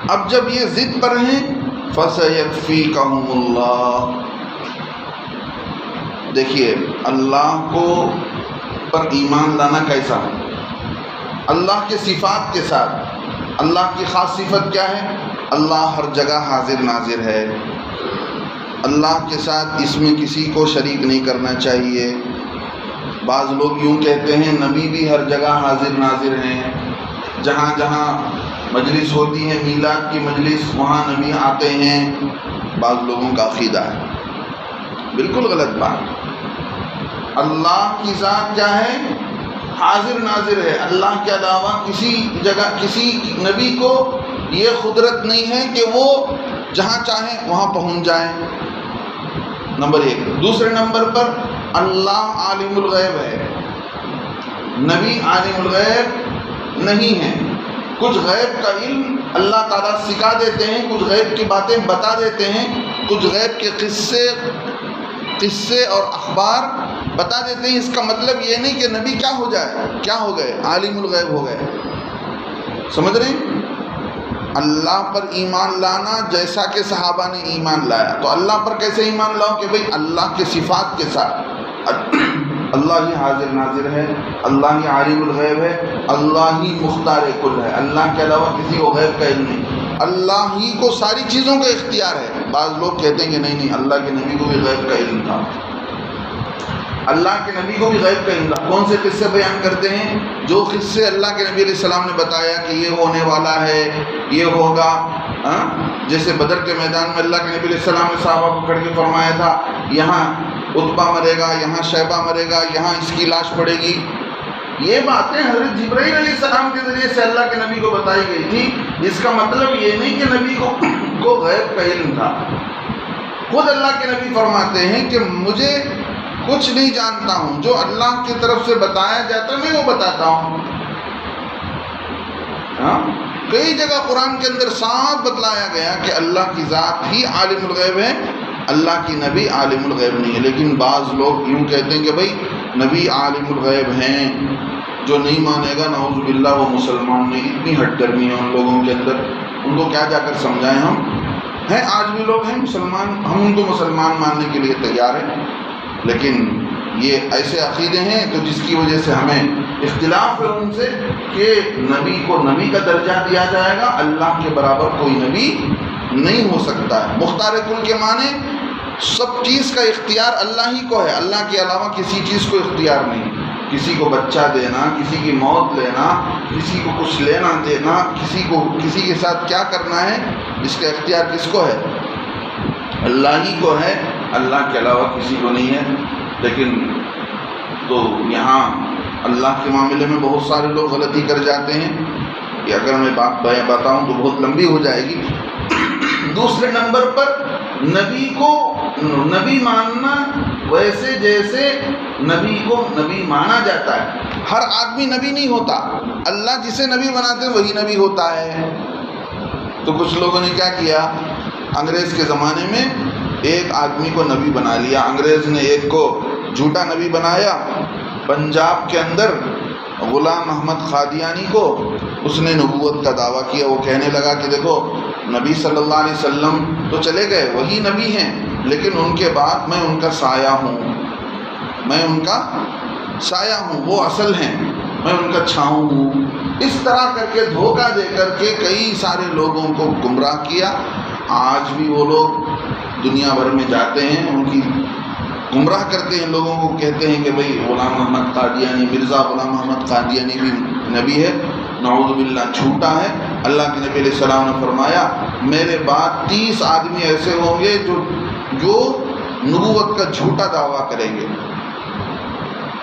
اب جب یہ ضد پر ہیں فَسَيَكْفِيكَهُمُ اللَّهُ، دیکھیے اللہ کو پر ایمان لانا کیسا ہے؟ اللہ کے صفات کے ساتھ۔ اللہ کی خاص صفت کیا ہے؟ اللہ ہر جگہ حاضر ناظر ہے۔ اللہ کے ساتھ اس میں کسی کو شریک نہیں کرنا چاہیے۔ بعض لوگ یوں کہتے ہیں نبی بھی ہر جگہ حاضر ناظر ہیں، جہاں جہاں مجلس ہوتی ہے میلاد کی مجلس وہاں نبی آتے ہیں۔ بعض لوگوں کا عقیدہ ہے، بالکل غلط بات۔ اللہ کی ذات کیا ہے؟ حاضر ناظر ہے۔ اللہ کے علاوہ کسی جگہ کسی نبی کو یہ قدرت نہیں ہے کہ وہ جہاں چاہیں وہاں پہنچ جائیں، نمبر ایک۔ دوسرے نمبر پر اللہ عالم الغیب ہے، نبی عالم الغیب نہیں ہے۔ کچھ غیب کا علم اللہ تعالیٰ سکھا دیتے ہیں، کچھ غیب کی باتیں بتا دیتے ہیں، کچھ غیب کے قصے اور اخبار بتا دیتے ہیں۔ اس کا مطلب یہ نہیں کہ نبی کیا ہو جائے، کیا ہو گئے، عالم الغیب ہو گئے۔ سمجھ رہے ہیں؟ اللہ پر ایمان لانا جیسا کہ صحابہ نے ایمان لایا، تو اللہ پر کیسے ایمان لاؤ کہ بھئی اللہ کے صفات کے ساتھ اللہ ہی حاضر ناظر ہے، اللہ ہی عالم الغیب ہے، اللہ ہی مختار کل ہے، اللہ کے علاوہ کسی کو غیب کا علم نہیں، اللہ ہی کو ساری چیزوں کا اختیار ہے۔ بعض لوگ کہتے ہیں کہ نہیں اللہ کے نبی کو بھی غیب کا علم تھا، اللہ کے نبی کو بھی غیب کا علم تھا۔ کون سے قصے بیان کرتے ہیں؟ جو قصے اللہ کے نبی علیہ السلام نے بتایا کہ یہ ہونے والا ہے، یہ ہوگا۔ جیسے بدر کے میدان میں اللہ کے نبی علیہ السلام نے صحابہ کو کھڑ کے فرمایا تھا یہاں عتبہ مرے گا، یہاں شیبہ مرے گا، یہاں اس کی لاش پڑے گی۔ یہ باتیں حضرت جبرائیل علیہ السلام کے ذریعے سے اللہ کے نبی کو بتائی گئی تھی۔ اس کا مطلب یہ نہیں کہ نبی کو غیب کا علم تھا۔ خود اللہ کے نبی فرماتے ہیں کہ مجھے کچھ نہیں جانتا ہوں، جو اللہ کی طرف سے بتایا جاتا ہے میں وہ بتاتا ہوں۔ کئی جگہ قرآن کے اندر صاف بتلایا گیا کہ اللہ کی ذات ہی عالم الغیب ہے، اللہ کی نبی عالم الغیب نہیں ہے۔ لیکن بعض لوگ یوں کہتے ہیں کہ بھئی نبی عالم الغیب ہیں، جو نہیں مانے گا نعوذ باللہ وہ مسلمان نہیں۔ اتنی ہٹ گرمی ہے ان لوگوں کے اندر، ان کو کیا جا کر سمجھائیں ہم؟ ہیں آج بھی لوگ ہیں مسلمان، ہم ان کو مسلمان ماننے کے لیے تیار ہیں، لیکن یہ ایسے عقیدے ہیں تو جس کی وجہ سے ہمیں اختلاف ہے ان سے کہ نبی کو نبی کا درجہ دیا جائے گا، اللہ کے برابر کوئی نبی نہیں ہو سکتا ہے۔ مختار کل کے معنی سب چیز کا اختیار اللہ ہی کو ہے، اللہ کے علاوہ کسی چیز کو اختیار نہیں۔ کسی کو بچہ دینا، کسی کی موت لینا، کسی کو کچھ لینا دینا، کسی کے ساتھ کیا کرنا ہے، اس کا اختیار کس کو ہے؟ اللہ ہی کو ہے، اللہ کے علاوہ کسی کو نہیں ہے۔ لیکن تو یہاں اللہ کے معاملے میں بہت سارے لوگ غلطی کر جاتے ہیں کہ اگر میں بات بتاؤں تو بہت لمبی ہو جائے گی۔ دوسرے نمبر پر نبی کو نبی ماننا ویسے جیسے نبی کو نبی مانا جاتا ہے۔ ہر آدمی نبی نہیں ہوتا، اللہ جسے نبی بناتے ہیں وہی نبی ہوتا ہے۔ تو کچھ لوگوں نے کیا کیا، انگریز کے زمانے میں ایک آدمی کو نبی بنا لیا، انگریز نے ایک کو جھوٹا نبی بنایا۔ پنجاب کے اندر غلام محمد قادیانی کو اس نے نبوت کا دعویٰ کیا۔ وہ کہنے لگا کہ دیکھو نبی صلی اللہ علیہ وسلم تو چلے گئے، وہی نبی ہیں، لیکن ان کے بعد میں ان کا سایہ ہوں، میں ان کا سایہ ہوں، وہ اصل ہیں، میں ان کا چھاؤں ہوں۔ اس طرح کر کے دھوکہ دے کر کے کئی سارے لوگوں کو گمراہ کیا۔ آج بھی وہ لوگ دنیا بھر میں جاتے ہیں، ان کی گمراہ کرتے ہیں، لوگوں کو کہتے ہیں کہ بھئی غلام محمد قادیانی، مرزا غلام محمد قادیانی بھی نبی ہے، نعوذ باللہ جھوٹا ہے۔ اللہ کے نبی علیہ السلام نے فرمایا میرے بعد 30 آدمی ایسے ہوں گے جو نبوت کا جھوٹا دعویٰ کریں گے،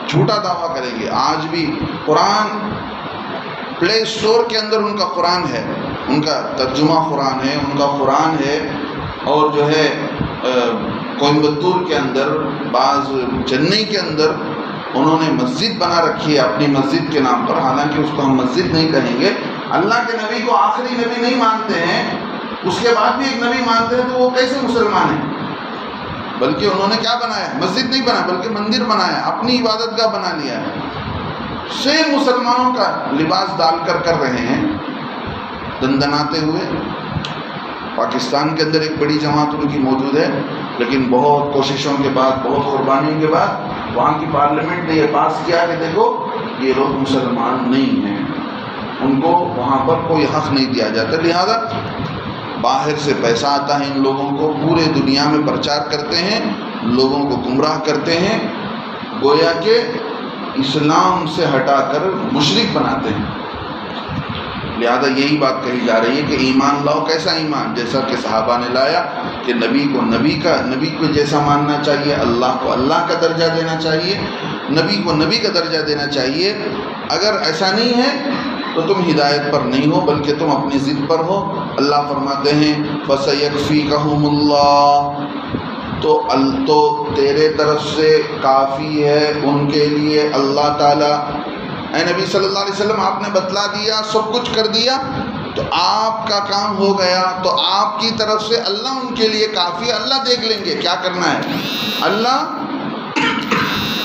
جھوٹا دعویٰ کریں گے۔ آج بھی قرآن پلے اسٹور کے اندر ان کا قرآن ہے، ان کا ترجمہ قرآن ہے، ان کا قرآن ہے، اور جو ہے کوئمبتور کے اندر، بعض چنئی کے اندر انہوں نے مسجد بنا رکھی ہے اپنی مسجد کے نام پر، حالانکہ اس کو ہم مسجد نہیں کہیں گے۔ اللہ کے نبی کو آخری نبی نہیں مانتے ہیں، اس کے بعد بھی ایک نبی مانتے ہیں، تو وہ کیسے مسلمان ہیں؟ بلکہ انہوں نے کیا بنایا، مسجد نہیں بنایا بلکہ مندر بنایا، اپنی عبادت گاہ بنا لیا ہے، سیم مسلمانوں کا لباس ڈال کر رہے ہیں۔ دندناتے ہوئے. پاکستان کے اندر ایک بڑی جماعت ان کی موجود ہے، لیکن بہت کوششوں کے بعد، بہت قربانیوں کے بعد وہاں کی پارلیمنٹ نے یہ پاس کیا کہ دیکھو یہ لوگ مسلمان نہیں ہیں، ان کو وہاں پر کوئی حق نہیں دیا جاتا. لہذا باہر سے پیسہ آتا ہے ان لوگوں کو، پورے دنیا میں پرچار کرتے ہیں، لوگوں کو گمراہ کرتے ہیں، گویا کہ اسلام سے ہٹا کر مشرک بناتے ہیں. لہذا یہی بات کہی جا رہی ہے کہ ایمان لاؤ. کیسا ایمان؟ جیسا کہ صحابہ نے لایا کہ نبی کو جیسا ماننا چاہیے، اللہ کو اللہ کا درجہ دینا چاہیے، نبی کو نبی کا درجہ دینا چاہیے. اگر ایسا نہیں ہے تو تم ہدایت پر نہیں ہو، بلکہ تم اپنی ضد پر ہو. اللہ فرماتے ہیں فَسَيَكْفِيكَهُمُ اللَّهُ، تو تیرے طرف سے کافی ہے ان کے لیے اللہ تعالیٰ. اے نبی صلی اللہ علیہ وسلم، آپ نے بتلا دیا، سب کچھ کر دیا، تو آپ کا کام ہو گیا، تو آپ کی طرف سے اللہ ان کے لیے کافی ہے. اللہ دیکھ لیں گے کیا کرنا ہے، اللہ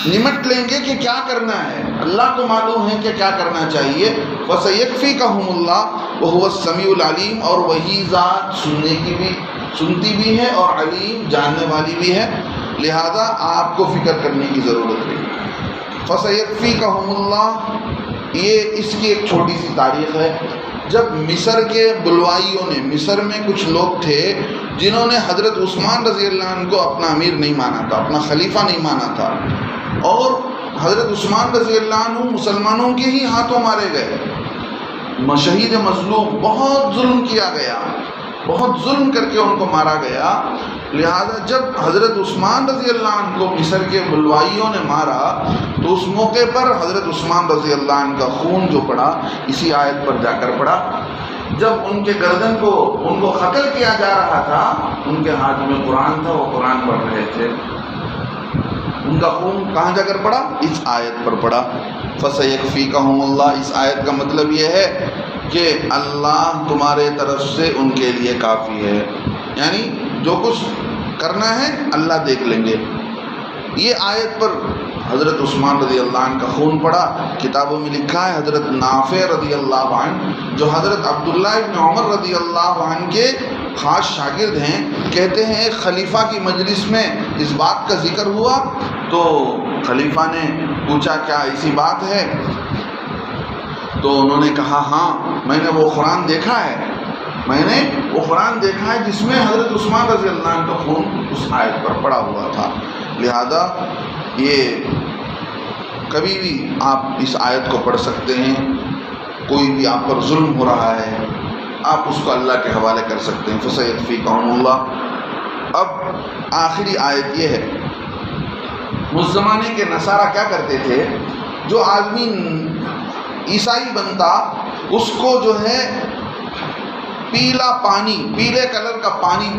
نمٹ لیں گے کہ کیا کرنا ہے، اللہ کو معلوم ہے کہ کیا کرنا چاہیے. وَسَيَكْفِيكَهُمُ اللَّهُ وَهُوَ السَّمِيعُ الْعَلِيمُ، اور وہی ذات سنتی بھی ہے اور علیم جاننے والی بھی ہے. لہذا آپ کو فکر کرنے کی ضرورت ہے. فَسَيَكْفِيكَهُمُ اللَّهُ، یہ اس کی ایک چھوٹی سی تاریخ ہے. جب مصر کے بلوائیوں نے، مصر میں کچھ لوگ تھے جنہوں نے حضرت عثمان رضی اللہ عنہ کو اپنا امیر نہیں مانا تھا، اپنا خلیفہ نہیں مانا تھا، اور حضرت عثمان رضی اللہ عنہ مسلمانوں کے ہی ہاتھوں مارے گئے، شہید مظلوم، بہت ظلم کیا گیا، بہت ظلم کر کے ان کو مارا گیا. لہذا جب حضرت عثمان رضی اللہ عنہ کو مصر کے بلوائیوں نے مارا تو اس موقع پر حضرت عثمان رضی اللہ عنہ کا خون جو پڑا اسی آیت پر جا کر پڑا. جب ان کے گردن کو ان کو قتل کیا جا رہا تھا، ان کے ہاتھ میں قرآن تھا، وہ قرآن پڑھ رہے تھے، ان کا خون کہاں جا کر پڑا؟ اس آیت پر پڑا. فَسَيَكْفِيكَهُمُ اللَّهُ، اس آیت کا مطلب یہ ہے کہ اللہ تمہارے طرف سے ان کے لیے کافی ہے، یعنی جو کچھ کرنا ہے اللہ دیکھ لیں گے. یہ آیت پر حضرت عثمان رضی اللہ عنہ کا خون پڑا. کتابوں میں لکھا ہے حضرت نافع رضی اللہ عنہ، جو حضرت عبداللہ ابن عمر رضی اللہ عنہ کے خاص شاگرد ہیں، کہتے ہیں ایک خلیفہ کی مجلس میں اس بات کا ذکر ہوا تو خلیفہ نے پوچھا کیا ایسی بات ہے؟ تو انہوں نے کہا ہاں، میں نے وہ قرآن دیکھا ہے، جس میں حضرت عثمان رضی اللہ عنہ کا خون اس آیت پر پڑا ہوا تھا. لہذا یہ کبھی بھی آپ اس آیت کو پڑھ سکتے ہیں. کوئی بھی آپ پر ظلم ہو رہا ہے آپ اس کو اللہ کے حوالے کر سکتے ہیں. فَسَيَكْفِيكَهُمُ اللَّهُ. اب آخری آیت یہ ہے، اس زمانے کے نصارہ کیا کرتے تھے، جو آدمی عیسائی بنتا اس کو جو ہے پیلا پانی، پیلے کلر کا پانی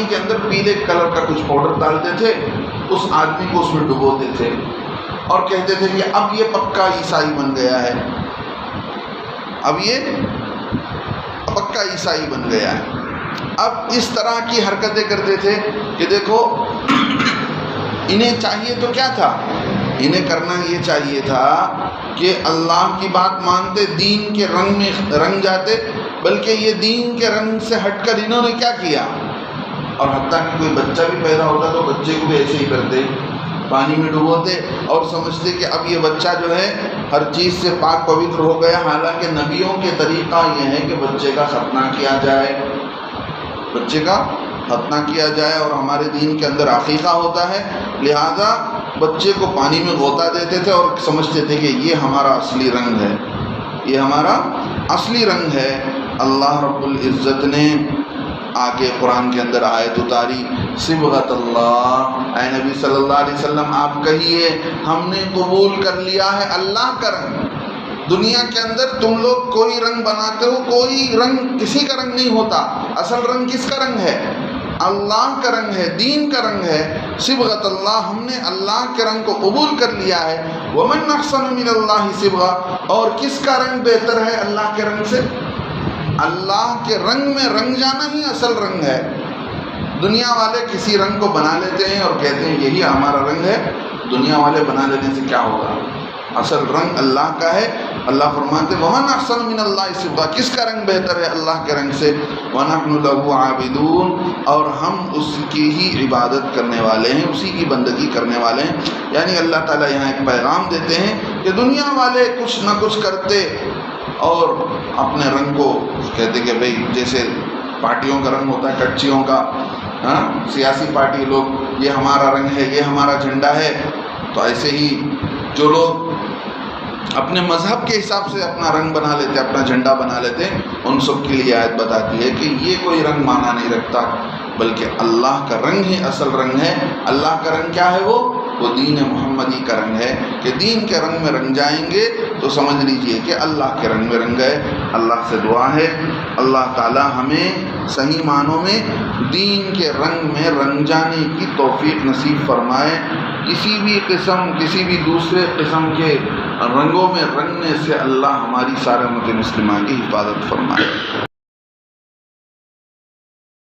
کے اندر پیلے کلر کا کچھ پاؤڈر ڈالتے تھے، اس آدمی کو اس میں ڈبوتے تھے اور کہتے تھے کہ اب یہ پکا عیسائی بن گیا ہے، اب یہ پکا عیسائی بن گیا ہے. اب اس طرح کی حرکتیں کرتے تھے کہ دیکھو انہیں چاہیے تو کیا تھا، انہیں کرنا یہ چاہیے تھا کہ اللہ کی بات مانتے، دین کے رنگ میں رنگ جاتے، بلکہ یہ دین کے رنگ سے ہٹ کر انہوں نے کیا کیا، اور حتیٰ کہ کوئی بچہ بھی پیدا ہوتا تو بچے کو بھی ایسے ہی کرتے، پانی میں ڈبوتے اور سمجھتے کہ اب یہ بچہ جو ہے ہر چیز سے پاک پوتر ہو گیا. حالانکہ نبیوں کے طریقہ یہ ہے کہ بچے کا ختنہ کیا جائے، اور ہمارے دین کے اندر عقیقہ ہوتا ہے. لہذا بچے کو پانی میں غوطہ دیتے تھے اور سمجھتے تھے کہ یہ ہمارا اصلی رنگ ہے. اللہ رب العزت نے آگے قرآن کے اندر آیت اتاری، صبغۃ اللہ، اے نبی صلی اللہ علیہ وسلم آپ کہیے ہم نے قبول کر لیا ہے اللہ کا رنگ. دنیا کے اندر تم لوگ کوئی رنگ بناتے ہو، کوئی رنگ کسی کا رنگ نہیں ہوتا. اصل رنگ کس کا رنگ ہے؟ اللہ کا رنگ ہے، دین کا رنگ ہے. صبغۃ اللہ، ہم نے اللہ کے رنگ کو قبول کر لیا ہے. ومن احسن من اللہ صبغہ، اور کس کا رنگ بہتر ہے اللہ کے رنگ سے؟ اللہ کے رنگ میں رنگ جانا ہی اصل رنگ ہے. دنیا والے کسی رنگ کو بنا لیتے ہیں اور کہتے ہیں یہی ہمارا رنگ ہے. دنیا والے بنا لینے سے کیا ہوگا؟ اصل رنگ اللہ کا ہے. اللہ فرماتے ومن احسن من اللہ صبغا، کس کا رنگ بہتر ہے اللہ کے رنگ سے، ونحن له عابدون، اور ہم اس کی ہی عبادت کرنے والے ہیں، اسی کی بندگی کرنے والے ہیں۔ یعنی اللہ تعالیٰ یہاں ایک پیغام دیتے ہیں کہ دنیا والے کچھ نہ کچھ کرتے اور اپنے رنگ کو کہتے کہ بھئی جیسے پارٹیوں کا رنگ ہوتا ہے کچیوں کا، سیاسی پارٹی لوگ یہ ہمارا رنگ ہے، یہ ہمارا جھنڈا ہے، تو ایسے ہی جو لوگ اپنے مذہب کے حساب سے اپنا رنگ بنا لیتے، اپنا جھنڈا بنا لیتے، ان سب کے لیے آیت بتاتی ہے کہ یہ کوئی رنگ مانا نہیں رکھتا، بلکہ اللہ کا رنگ ہی اصل رنگ ہے۔ اللہ کا رنگ کیا ہے؟ وہ دین محمدی کا رنگ ہے، کہ دین کے رنگ میں رنگ جائیں گے تو سمجھ لیجئے کہ اللہ کے رنگ میں رنگ گئے۔ اللہ سے دعا ہے اللہ تعالی ہمیں صحیح معنوں میں دین کے رنگ میں رنگ جانے کی توفیق نصیب فرمائے، کسی بھی دوسرے قسم کے رنگوں میں رنگنے سے اللہ ہماری سارے امت مسلمہ کی حفاظت فرمائے۔